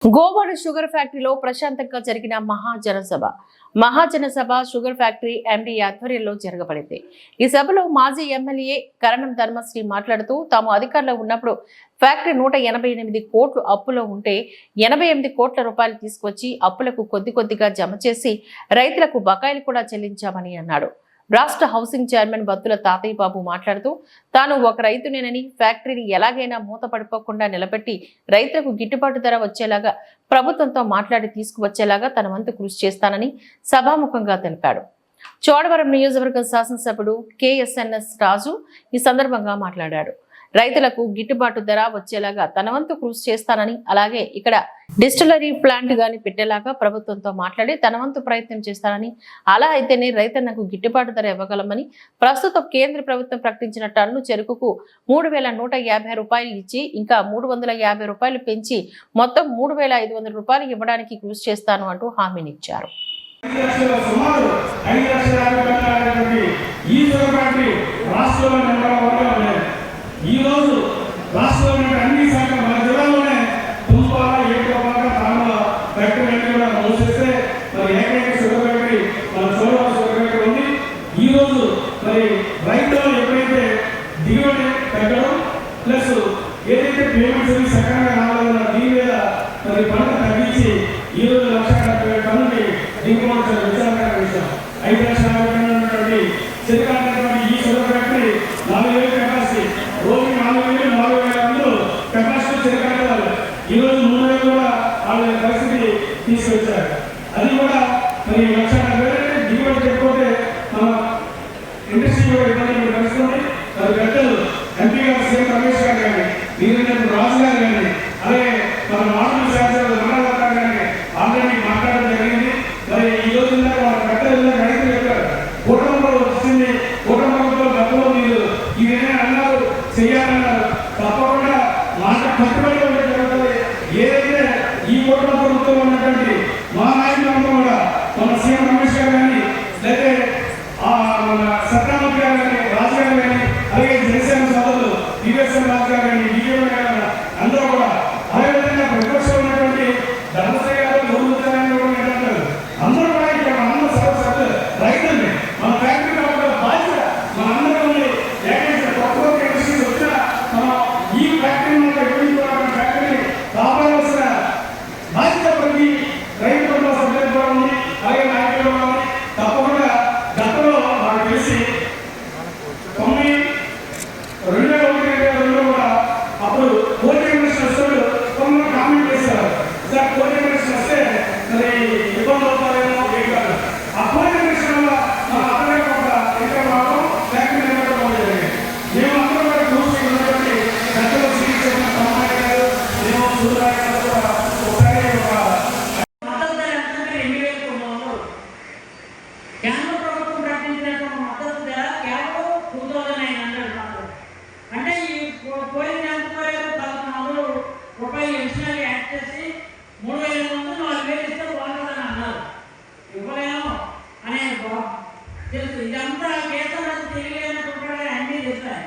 Govada sugar ఫ్యాక్టరీలో ప్రశాంతంగా జరిగిన మహాజనసభ షుగర్ ఫ్యాక్టరీ ఎండీ ఆధ్వర్యంలో జరగబడింది. ఈ సభలో మాజీ ఎమ్మెల్యే కరణం ధర్మశ్రీ మాట్లాడుతూ తాము అధికారంలో ఉన్నప్పుడు ఫ్యాక్టరీ 188 కోట్లు అప్పులో ఉంటే 88 కోట్ల రూపాయలు తీసుకొచ్చి అప్పులకు కొద్దిగా జమ చేసి రైతులకు బకాయిలు కూడా చెల్లించామని అన్నాడు. రాష్ట్ర హౌసింగ్ చైర్మన్ బత్తుల తాతయ్య బాబు మాట్లాడుతూ తాను ఒక రైతునేనని ఫ్యాక్టరీని ఎలాగైనా మూతపడిపోకుండా నిలబెట్టి రైతులకు గిట్టుబాటు ధర వచ్చేలాగా ప్రభుత్వంతో మాట్లాడి తీసుకువచ్చేలాగా తన వంతు కృషి చేస్తానని సభాముఖంగా తెలిపాడు. చోడవరం నియోజకవర్గ శాసనసభ్యుడు KSNS రాజు ఈ సందర్భంగా మాట్లాడాడు. రైతులకు గిట్టుబాటు ధర వచ్చేలాగా తన వంతు కృషి చేస్తానని, అలాగే ఇక్కడ డిస్టిలరీ ప్లాంట్ గాని పెట్టేలాగా ప్రభుత్వంతో మాట్లాడి తన వంతు ప్రయత్నం చేస్తానని, అలా అయితేనే రైతన్నకు గిట్టుబాటు ధర ఇవ్వగలమని, ప్రస్తుతం కేంద్ర ప్రభుత్వం ప్రకటించిన టన్ను చెరుకుకు 3150 రూపాయలు ఇచ్చి ఇంకా 350 రూపాయలు పెంచి మొత్తం 3500 రూపాయలు ఇవ్వడానికి కృషి చేస్తాను అంటూ హామీనిచ్చారు. ఈ రోజు రాష్ట్రంలోని అన్ని శాఖ మన జిల్లాలోనే తుంపాల ఏకపాక తాండ ఫ్యాక్టరీ కూడా మూసేస్తే మరి ఏకైక షుగర్ ఫ్యాక్టరీ మన చోడవరం షుగర్ ఫ్యాక్టరీ ఉంది. ఈ రోజు మరి రైతులు ఎప్పుడైతే దిగుబడి తగ్గడం ప్లస్ ఏదైతే పేమెంట్స్ సక్రమంగా రావాలన్న దీని మీద మరి పంట తగ్గించి ఈ రోజు 1,70,000 టన్నుకి దిగుబడి విచారణ విషయం 5,50,000 టన్నులు చెరుకు ఈ షుగర్ ఫ్యాక్టరీ 4,000 కెపాసిటీ రోజు 4,000 కెపాసిటీ చెరకాలి. ఈరోజు 3,000 కూడా వాళ్ళ పరిస్థితి తీసుకొచ్చారు. అది కూడా మరి 1,70,000 దిగుబడి చెప్పిపోతే మన ఇండస్ట్రీ కూడా ఇబ్బంది కలుస్తుంది. మరి పెద్దలు ఎంపీ గారు సీఎం రమేష్ గారు కానీ వీరేంద్ర రాజు గారు కానీ అలాగే మన మాటలు శాస్త్రాలు మండల కానీ ఆల్రెడీ మాట్లాడడం జరిగింది. మరి ఈ రోజు వాళ్ళ పెద్దలు రైతులు చెప్పారు కుటుంబంలో వచ్చింది, కుటుంబంలో గతంలో మీరు ఇవేమైనా అన్నారు చేయాలన్నారు, తప్పకుండా మాట కట్టుబడి ఉండే జరుగుతుంది. ఏదైతే ఈ కుటుంబ ప్రభుత్వం ఉన్నటువంటి మా నాయకులంతా కూడా మన సీఎం రమేష్ గారు కానీ లేకపోతే మన సత్యామూర్తి గారు కానీ రాజు గారు కానీ అలాగే జనసేన సోదరులు PVSN రాజు గారు కానీ BJP గారు అందరూ కూడా అదేవిధంగా ప్రతిపక్షం ఉన్నటువంటి ధర్మశ్రీ గారు గౌరవించాలని అందరూ కూడా ఇక్కడ అందరూ సభ్యులు రైతుల్ని మన ఫ్యాక్టరీ బాధ్యత మన అందరూ ఏకైక ప్రకృతి ఇండస్ట్రీస్ వచ్చిన మనం ఈ ఫ్యాక్టరీ ఫ్యాక్టరీని కాపాడాల్సిన బాధ్యత ప్రతి రైతు సభ్యులు కూడా ఉంది, అలాగే నాయకులు కూడా ఉంది. తప్పకుండా గతంలో నాకు తెలిసి 2001-2002 కూడా అప్పుడు కోటి ఇండస్ట్రీ వస్తాడు కొంత కామెంట్ చేశారు. సార్ కోటి ఇండస్ట్రీ వస్తే మరి ఇబ్బంది అవుతారేమో కాదు. ఆ కోటి ఇండస్ట్రీ వల్ల మన అతనే ఒక ఇంకా మాత్రం ఫ్యాక్టరీ నిర్మాణం జరిగింది. మేము అందరూ కూడా చూసి ఉన్నటువంటి గతంలో శ్రీకృష్ణ సమాజ గారు మేము సూర్యరాజు గారు కూడా ఒకసారి కేంద్ర ప్రభుత్వం ప్రకటించినటువంటి మద్దతు ధర కేవలం 2,900 అంటే ఈ పోయిన నెలకు 1,400 రూపాయలు ఎడిషనల్ యాడ్ చేసి 3,000 4,000 ఇస్తే బాగుంటుందని అన్నారు. ఇవ్వలేము అనే తెలుసు. ఇదంతా కేంద్రం తెలియలేనటువంటి అన్నీ చెప్తాయి.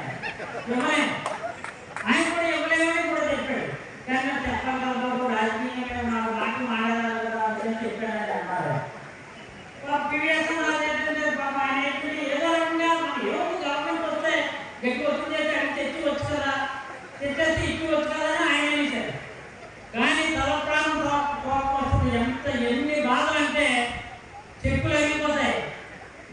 ఇవ్వలేము ఆయన కూడా ఇవ్వలేమని కూడా చెప్పాడు. కానీ చెప్పగలరు రాజకీయంగా మాటలు మాట్లాడాలి కదా అని చెప్పాడని అన్నారు. PVSN ఏదో రకంగా మన యువత గవర్నమెంట్ వస్తే గట్టి వచ్చింది అడిగి తెచ్చుకోవచ్చు కదా, తెచ్చేసి ఇచ్చుకోవచ్చు కదా అని ఆయన అనేసారు. కానీ తలప్రాణం కోపం వస్తుంది. ఎన్ని బాధలు అంటే చెప్పులు అయిపోతాయి.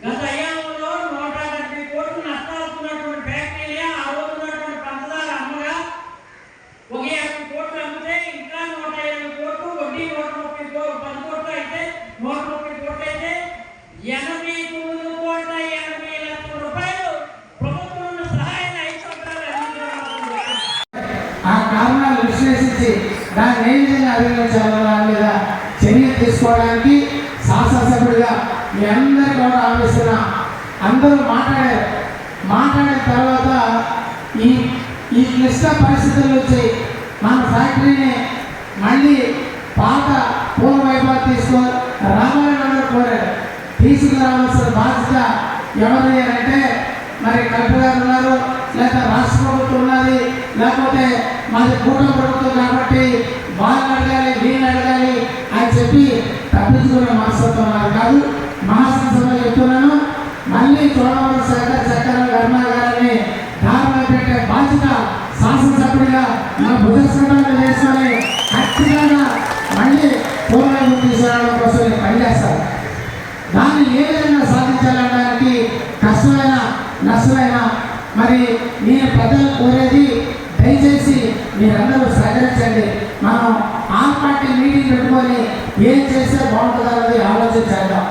గత అయ్యాములో 170 కోట్లు నష్టాలుతున్నటువంటి ఫ్యాక్టరీలే ఆ రోజు ఉన్నటువంటి పంచదార అమ్మగా 150 కోట్లు అమ్మితే ఇంకా 120 కోట్లు వడ్డీ 130 కోట్లు అయితే 130 కోట్లు అయితే 89 కోట్ల 80 లక్షల రూపాయలు ప్రభుత్వం సహాయంగా 5 సంవత్సరాలు అందించడం. ఆ కారణాలు విశ్లేషించి దాన్ని ఏ విధంగా అభినందించాలో దాని మీద చర్యలు తీసుకోవడానికి శాసనసభ్యుడిగా మీ అందరికీ కూడా ఆలోచిస్తున్నా. అందరూ మాట్లాడిన తర్వాత ఈ క్లిష్ట పరిస్థితుల నుంచి మన ఫ్యాక్టరీని మళ్ళీ పాత పూర్వ వైభవం రామాయణ కోరారు. తీసుకురావాల్సిన బాధ్యత ఎవరి అంటే మరి కలెక్టర్ గారు ఉన్నారు, లేదా రాష్ట్ర ప్రభుత్వం ఉన్నది, లేకపోతే మాది కూటమి ప్రభుత్వం కాబట్టి వాళ్ళని అడగాలి వీళ్ళని అడగాలి అని చెప్పి తప్పించుకునే మనస్తత్వం నాకు కాదు. మహాసంసభలో చెప్తున్నాను, మళ్ళీ చోడవరం శేఖర్ చక్రం వర్మ గారిని దారిలో పెట్టే బాధ్యత శాసనసభ్యుడిగా నా భుజస్కంధాలు వేసుకొని ఖచ్చితంగా మళ్ళీ పూర్వైపు తీసుకురావడం కోసం నేను పనిచేస్తాను. దాన్ని ఏ విధంగా సాధించాలనడానికి కష్టమైన నష్టమైన మరి నేను ప్రజలు కోరేది దయచేసి మీరందరూ సహకరించండి. మనం ఆ పార్టీ మీటింగ్ పెట్టుకొని ఏం చేస్తే బాగుంటుందన్నది ఆలోచించాలి.